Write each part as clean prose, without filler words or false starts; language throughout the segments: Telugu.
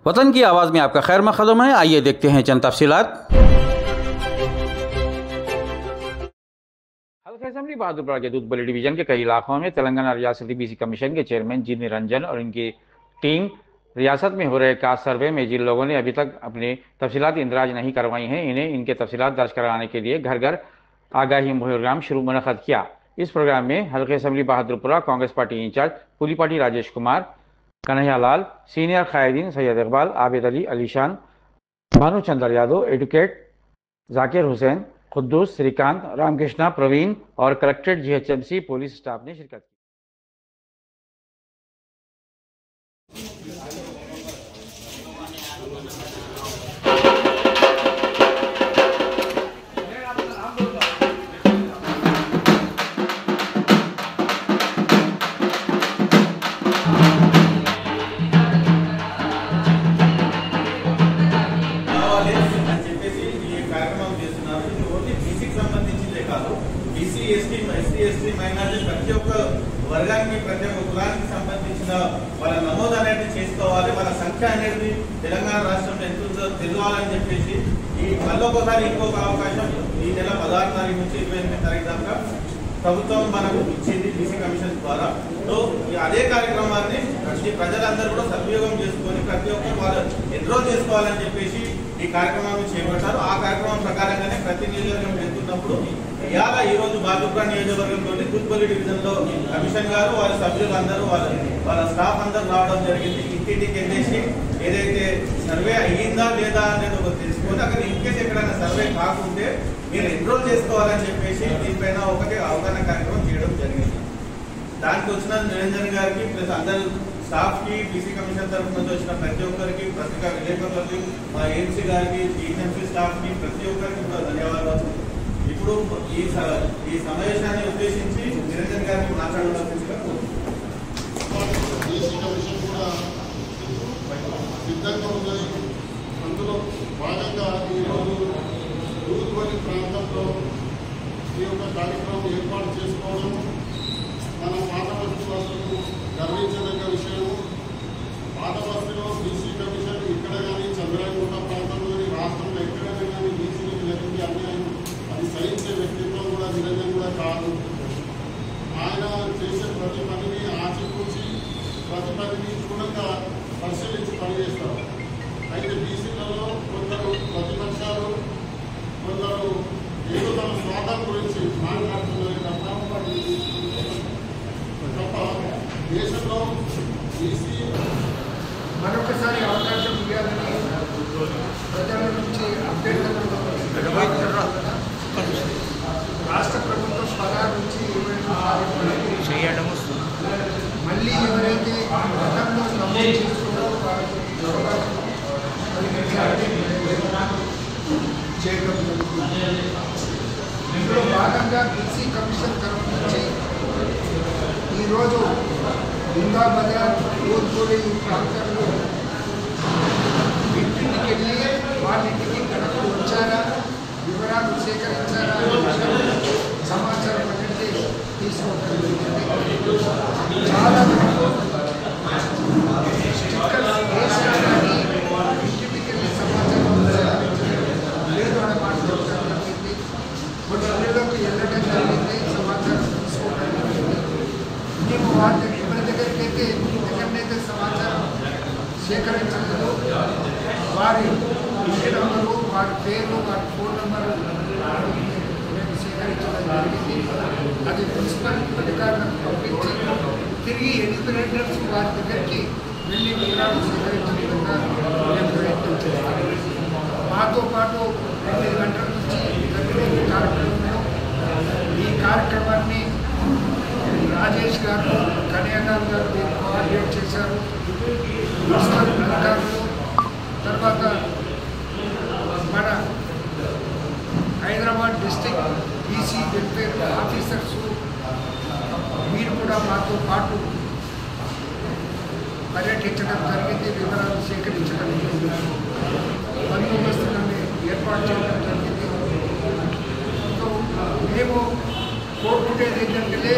वतन की आवाज़ में आपका खैर मकदम है। आइए देखते हैं चंद तफसीलात। हल्का असेंबली बहादुरपुरा के दूधबली डिवीजन के कई इलाकों में तेलंगाना रियासती बीसी कमीशन के चेयरमैन जी निरंजन और इनकी टीम रियासत में हो रहे कास्ट सर्वे में जिन लोगों ने अभी तक अपनी तफसीलात इंदराज नहीं करवाई हैं, इन्हें इनके तफसीलात दर्ज कराने के लिए घर घर आगाही प्रोग्राम शुरू मुनक़द किया। इस प्रोग्राम में हल्के assembly Bahadurpura Congress party incharge Pulipati Rajesh Kumar, Kanhaiya Lal, senior कायदीन सैयद इकबाल, आबिद अली, अलीशान, भानुचंद्र यादव, एडवोकेट जाकिर हुसैन, खुद्दूस, श्रीकांत, रामकृष्णा, प्रवीण और कलेक्ट्रेट जीएचएमसी पुलिस स्टाफ ने शिरकत की। ఎస్సీ మైనారిటీ ప్రతి ఒక్క వర్గానికి ప్రతి ఒక్క కులానికి సంబంధించిన వాళ్ళ నమోదు అనేది చేసుకోవాలి, వాళ్ళ సంఖ్య అనేది తెలంగాణ రాష్ట్రంలో ఎంత ఉందో తెలియాలని చెప్పేసి ఈ మళ్ళీ ఒకసారి ఇంకొక అవకాశం ఈ నెల 16 తారీఖు నుంచి 28 తారీఖు దాకా ప్రభుత్వం మనకు ఇచ్చింది బీసీ కమిషన్ ద్వారా. సో అదే కార్యక్రమాన్ని ప్రజలందరూ కూడా సద్వినియోగం చేసుకొని ప్రతి ఒక్కరు వాళ్ళు ఎన్రోల్ చేసుకోవాలని చెప్పేసి ఈ కార్యక్రమాన్ని చేపట్టారు. ఆ కార్యక్రమం ప్రకారంగానే ప్రతి నియోజకవర్గం వెళ్తున్నప్పుడు ఇవాళ ఈ రోజు బహాదుర్పురా నియోజకవర్గంలో దూద్బలి డివిజన్ లో కమిషన్ గారు వాళ్ళ సభ్యులందరూ వాళ్ళ స్టాఫ్ అందరూ రావడం జరిగింది. ఇంటింటికి వెళ్ళేసి ఏదైతే సర్వే అయ్యిందా లేదా అనేది ఒక తెలుసుకొని అక్కడ ఇన్కేస్ ఎక్కడైనా సర్వే కాకుంటే మీరు ఎన్రోల్ చేసుకోవాలని చెప్పేసి దీనిపైన ఒకటి అవగాహన కార్యక్రమం చేయడం జరిగింది. దానికి వచ్చిన నిరంజన్ గారికి ప్లస్ అందరు స్టాఫ్ కి, బీసీ కమిషన్ తరఫు నుంచి వచ్చిన ప్రతి ఒక్కరికి, పత్రికా విలేకరులకి, మా ఏఎంసీ గారికి, టీఎంసీ స్టాఫ్ కి ప్రతి ఒక్కరికి కూడా ధన్యవాదాలు. ఇప్పుడు ఈ సమావేశాన్ని ఉద్దేశించి నిరంజన్ గారికి మాట్లాడవలసిందిగా బీసీ కమిషన్ కూడా సిద్ధంగా ఉన్నది. అందులో భాగంగా ఈరోజు దూద్బలి ప్రాంతంలో ఈ యొక్క కార్యక్రమం ఏర్పాటు చేసుకోవడం మన పాత బస్తీవాసులకు గర్వించదగ్గ విషయము. పాత బస్తీలో బీసీ కమిషన్ ఇక్కడ కానీ చంద్రాయగుట్ట ప్రాంతంలోని రాష్ట్రంలో ఎక్కడైనా కానీ బీసీలకు జరిగే అన్యాయం అది సహించే వ్యక్తిత్వం కూడా నిరంజన్ కూడా కాదు. ఆయన చేసే ప్రతి పనిని ఆచిపూచి ప్రతి పనిని క్షుణ్ణంగా పరిశీలించి పనిచేస్తారు. అయితే బీసీలలో కొందరు ప్రతిపక్షాలు, కొందరు ఏదో తమ స్వార్థం గురించి మాట్లాడుతున్నారు తప్ప దేశంలో బీసీ మరొకసారి అవకాశం ఇవ్వాలని ప్రజల నుంచి అభ్యర్థనలు రాష్ట్ర ప్రభుత్వం 16 నుంచి 22 చేయడం మళ్ళీ ఎవరైతే గతంలో నమోదు చేసుకున్నారో వారికి చేయడం జరుగుతుంది. ఇందులో భాగంగా బీసీ కమిషన్ తరఫు నుంచి ఈరోజు దుంగా బజార్, దూద్బలి ప్రాంతాల్లో ఇంటింటికి వెళ్ళి వాళ్ళింటికి గడప వచ్చారా, వివరాలు సేకరించారా సమాచారం అనేది తీసుకోవడం జరిగింది. చాలా స్టిక్కర్స్ వేసినా కానీ ఇంటింటికి వెళ్ళి సమాచారం లేదు అనే మాట చెప్పడం జరిగింది. కొన్ని ఇళ్ళలోకి వెళ్ళడం జరిగింది, సమాచారం తీసుకోవడం జరిగింది. మేము వాటి ఎవరి దగ్గరికి అయితే ఎక్కడైతే సమాచారం సేకరించలేదు వారి ఇంటి నంబరు, వారి పేరు, వారి ఫోన్ నంబరు మేము సేకరించడం జరిగింది. అది మున్సిపల్ అధికారులకు పంపించి తిరిగి ఎన్యూమరేటర్స్ వారి దగ్గరికి వెళ్ళి వివరాలు సేకరించే విధంగా మేము ప్రయత్నం చేస్తాము. మాతో పాటు 8 గంటల నుంచి జరిగే కార్యక్రమంలో ఈ కార్యక్రమాన్ని రాజేష్ గారు, కన్హయ్య గారు కోఆర్డినేట్ చేశారు. మున్సిపల్ అధికారులు, తర్వాత మన Hyderabad district BC welfare officers మీరు కూడా మాతో పాటు పర్యటించడం జరిగింది, వివరాలు సేకరించడం జరిగింది, బందోబస్తులను ఏర్పాటు చేయడం జరిగింది. సో మేము కోరుకునేది ఏంటంటే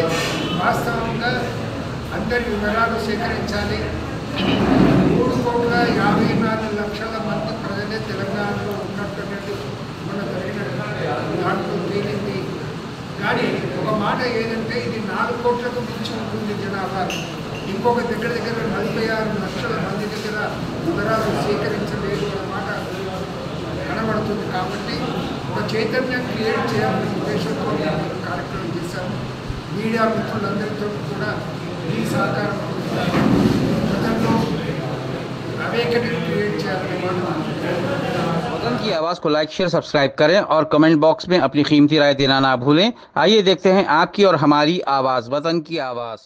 వాస్తవంగా అందరి వివరాలు సేకరించాలి. 3,54,00,000 4 కోట్లకు మించి ఉంటుంది జనాభా. ఇంకొక దగ్గర 46 లక్షల మంది దగ్గర వివరాలు సేకరించలేదు అన్నమాట కనబడుతుంది. కాబట్టి ఒక చైతన్యం క్రియేట్ చేయాలనే ఉద్దేశంతో మేము కార్యక్రమం చేశాము. మీడియా మిత్రులందరితో కూడా ఈ సహకారం ప్రజల్లో అవేకనింగ్ క్రియేట్ చేయాలన్నమాట. वतन की आवाज़ को लाइक शेयर सब्सक्राइब करें और कमेंट बॉक्स में अपनी कीमती राय देना ना भूलें। आइए देखते हैं आपकी और हमारी आवाज़, वतन की आवाज़।